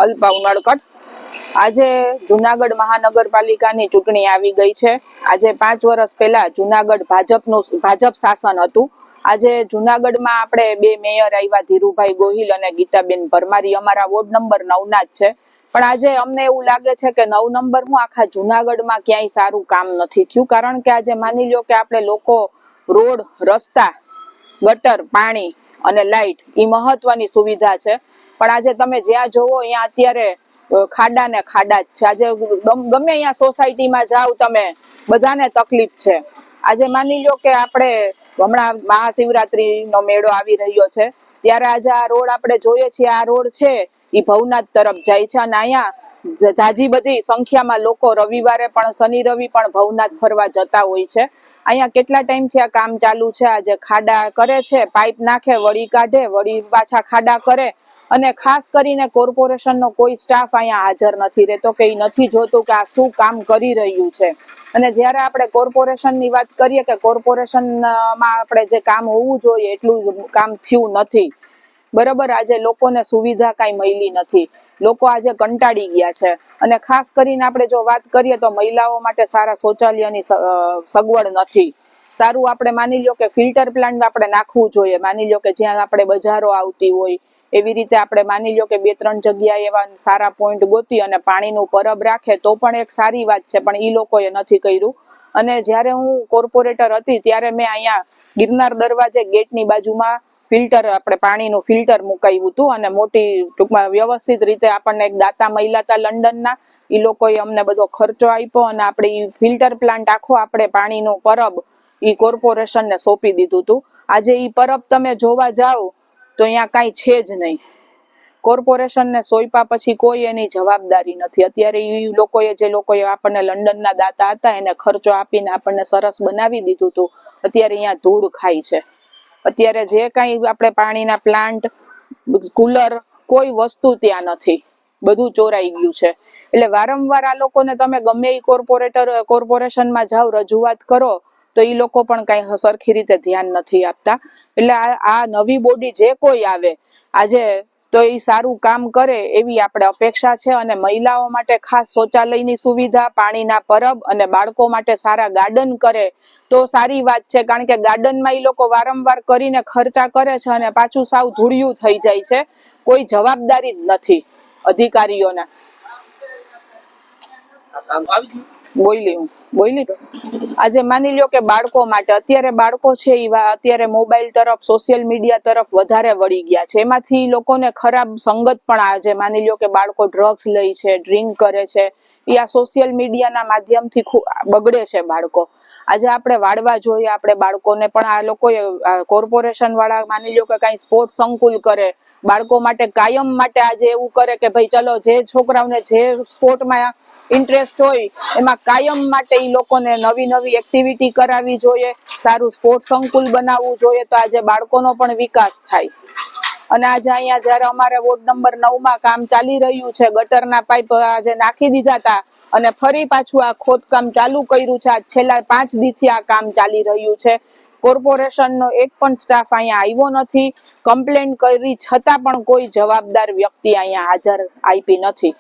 અલ્પા ઉનડકટ। આજે જુનાગઢ મહાનગરપાલિકાની ચૂંટણી આવી ગઈ છે। આજે 5 વર્ષ પહેલા જુનાગઢ ભાજપ શાસન હતું। આજે જુનાગઢમાં આપણે 2 મેયર આવ્યા, ધીરુભાઈ ગોહિલ અને ગીતાબેન પરમારી, અમારા વોર્ડ નંબર 9 ના જ છે। પણ આજે અમને એવું લાગે છે કે 9 નંબર હું આખા જુનાગઢમાં ક્યાંય સારું કામ નથી થયું। કારણ કે આજે માની લો કે આપણે લોકો રોડ, રસ્તા, ગટર, પાણી અને લાઇટ એ મહત્વની સુવિધા છે, પણ આજે તમે જ્યાં જોવો અહીંયા અત્યારે ખાડા ને ખાડા જ છે। આજે ગમે અહીંયા સોસાયટીમાં જાવ તમે, બધાને તકલીફ છે। આજે માની લો કે આપણે હમણાં મહાશિવરાત્રીનો મેળો આવી રહ્યો છે, ત્યારે આજે આ રોડ આપણે જોઈએ છીએ, આ રોડ છે એ ભવનાથ તરફ જાય છે અને અહીંયા જાજી બધી સંખ્યામાં લોકો રવિવારે પણ, શનિ રવિ પણ ભવનાથ ફરવા જતા હોય છે। અહીંયા કેટલા ટાઈમથી આ કામ ચાલુ છે। આજે ખાડા કરે છે, પાઇપ નાખે, વળી કાઢે, વળી પાછા ખાડા કરે, અને ખાસ કરીને કોર્પોરેશનનો કોઈ સ્ટાફ અહીંયા હાજર નથી રહેતો કે એ નથી જોતું કે આ શું કામ કરી રહ્યું છે। અને જ્યારે આપણે કોર્પોરેશનની વાત કરીએ કે કોર્પોરેશનમાં આપણે જે કામ હોવું જોઈએ એટલું કામ થયું નથી, બરાબર। આજે લોકોને સુવિધા કાંઈ મળી નથી, લોકો આજે કંટાળી ગયા છે। અને ખાસ કરીને આપણે જો વાત કરીએ તો મહિલાઓ માટે સારા શૌચાલયની સગવડ નથી। સારું આપણે માની લો કે ફિલ્ટર પ્લાન્ટ આપણે નાખવું જોઈએ। માની લો કે જ્યાં આપણે બજારો આવતી હોય એવી રીતે આપણે માની લો કે 2-3 જગ્યાએ એવા સારા પોઈન્ટ ગોતી અને પાણીનું પરબ રાખે તો પણ એક સારી વાત છે, પણ એ લોકોએ નથી કર્યું। અને જ્યારે હું કોર્પોરેટર હતી ત્યારે મેં અહીંયા ગિરનાર દરવાજે ગેટની બાજુમાં ફિલ્ટર, આપણે પાણીનું ફિલ્ટર મુકાવ્યું હતું અને મોટી ટૂંકમાં વ્યવસ્થિત રીતે આપણને એક દાતા મહિલા હતા લંડનના, એ લોકોએ અમને બધો ખર્ચો આપ્યો અને આપણે એ ફિલ્ટર પ્લાન્ટ આખો આપણે પાણીનું પરબ એ કોર્પોરેશનને સોંપી દીધું હતું। આજે એ પરબ તમે જોવા જાઓ તો અહીંયા કાંઈ છે જ નહીં। કોર્પોરેશનને સોંપ્યા પછી કોઈ એની જવાબદારી નથી। અત્યારે એ લોકોએ, જે લોકોએ આપણને લંડનના દાતા હતા, એને ખર્ચો આપીને આપણને સરસ બનાવી દીધું હતું, અત્યારે અહીંયા ધૂળ ખાય છે। અત્યારે જે કાંઈ આપણે પાણીના પ્લાન્ટ, કુલર, કોઈ વસ્તુ ત્યાં નથી, બધું ચોરાઈ ગયું છે। એટલે વારંવાર આ લોકોને તમે ગમે એ કોર્પોરેશનમાં જાઓ, રજૂઆત કરો તો એ લોકો પણ કાંઈ સરખી રીતે ધ્યાન નથી આપતા। એટલે આ નવી બોડી જે કોઈ આવે આજે તો એ સારું કામ કરે એવી આપણે અપેક્ષા છે। અને મહિલાઓ માટે ખાસ શૌચાલયની સુવિધા, પાણીના પરબ અને બાળકો માટે સારા ગાર્ડન કરે તો સારી વાત છે। કારણ કે ગાર્ડનમાં એ લોકો વારંવાર કરીને ખર્ચા કરે છે અને પાછું સાવ ધૂળિયું થઈ જાય છે, કોઈ જવાબદારી જ નથી અધિકારીઓને। બોલી આજે માની લો કે બાળકો માટે, અત્યારે બાળકો છે એ અત્યારે મોબાઈલ તરફ, સોશિયલ મીડિયા તરફ વધારે વળી ગયા છે। એમાંથી લોકોને ખરાબ સંગત પણ, આજે માની લો કે બાળકો ડ્રગ્સ લે છે, ડ્રિંક કરે છે, એ આ સોશિયલ મીડિયાના માધ્યમથી બગડે છે બાળકો। આજે આપણે વાળવા જોઈએ આપણે બાળકોને, પણ આ લોકોએ કોર્પોરેશન વાળા માની લો કે કાંઈ સ્પોર્ટ સંકુલ કરે બાળકો માટે, કાયમ માટે આજે એવું કરે કે ભાઈ ચલો જે છોકરાઓને જે સ્પોર્ટમાં ઇન્ટરેસ્ટ હોય એમાં કાયમ માટે એ લોકોને નવી નવી એક્ટિવિટી કરાવવી જોઈએ, સારું સ્પોર્ટ સંકુલ બનાવવું જોઈએ, તો આજે બાળકોનો પણ વિકાસ થાય। અને આજે અહીંયા જ્યારે અમારે વોર્ડ નંબર 9 માં કામ ચાલી રહ્યું છે, ગટરના પાઇપ આજે નાખી દીધા હતા અને ફરી પાછું આ ખોદકામ ચાલુ કર્યું છે। આજ છેલ્લા 5 દીથી આ કામ ચાલી રહ્યું છે। કોર્પોરેશનનો એક પણ સ્ટાફ અહીંયા આવ્યો નથી, કમ્પ્લેન કરી છતાં પણ કોઈ જવાબદાર વ્યક્તિ અહીંયા હાજર આપી નથી।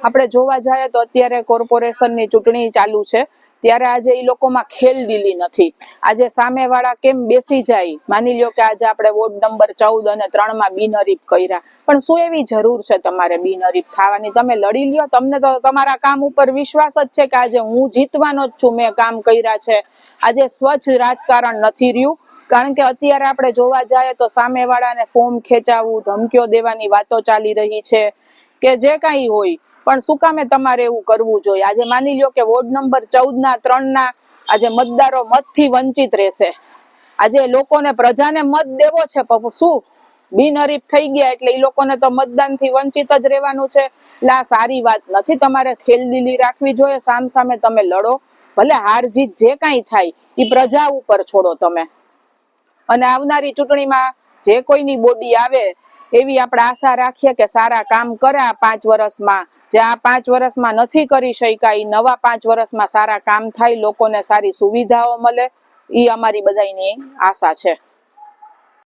આપણે જોવા જઈએ તો અત્યારે કોર્પોરેશનની ચૂંટણી ચાલુ છે, ત્યારે આજે એ લોકોમાં ખેલદિલી નથી। આજે સામેવાળા કેમ બેસી જાય, માની લો કે આજે આપણે વોર્ડ નંબર 14 અને 3 માં બિનહરીફ કર્યા, પણ શું એવી જરૂર છે તમારે બિનહરીફ થવાની? તમે લડી લ્યો, તમને તો તમારા કામ ઉપર વિશ્વાસ જ છે કે આજે હું જીતવાનો જ છું, મેં કામ કર્યા છે। આજે સ્વચ્છ રાજકારણ નથી રહ્યું, કારણ કે અત્યારે આપણે જોવા જઈએ તો સામેવાળાને ફોર્મ ખેંચાવવું, ધમકીઓ દેવાની વાતો ચાલી રહી છે કે જે કાંઈ હોય, પણ શું કામે તમારે એવું કરવું જોઈએ? આજે માની લો કે વોર્ડ નંબર 14 ના 3 ના આજે મતદારો મતથી વંચિત રહેશે। આજે લોકોને, પ્રજાને મત દેવો છે, શું બિનહરીફ થઈ ગયા એટલે એ લોકોને તો મતદાનથી વંચિત જ રહેવાનું છે। એટલે આ સારી વાત નથી, તમારે ખેલદિલી રાખવી જોઈએ, સામે તમે લડો, ભલે હાર જીત જે કાંઈ થાય એ પ્રજા ઉપર છોડો તમે। અને આવનારી ચૂંટણીમાં જે કોઈની બોડી આવે એવી આપણે આશા રાખીએ કે સારા કામ કરે આ 5 વર્ષમાં, જે આ 5 વર્ષમાં નથી કરી શક્યા એ નવા 5 વર્ષમાં સારા કામ થાય, લોકોને સારી સુવિધાઓ મળે, એ અમારી બધાની આશા છે।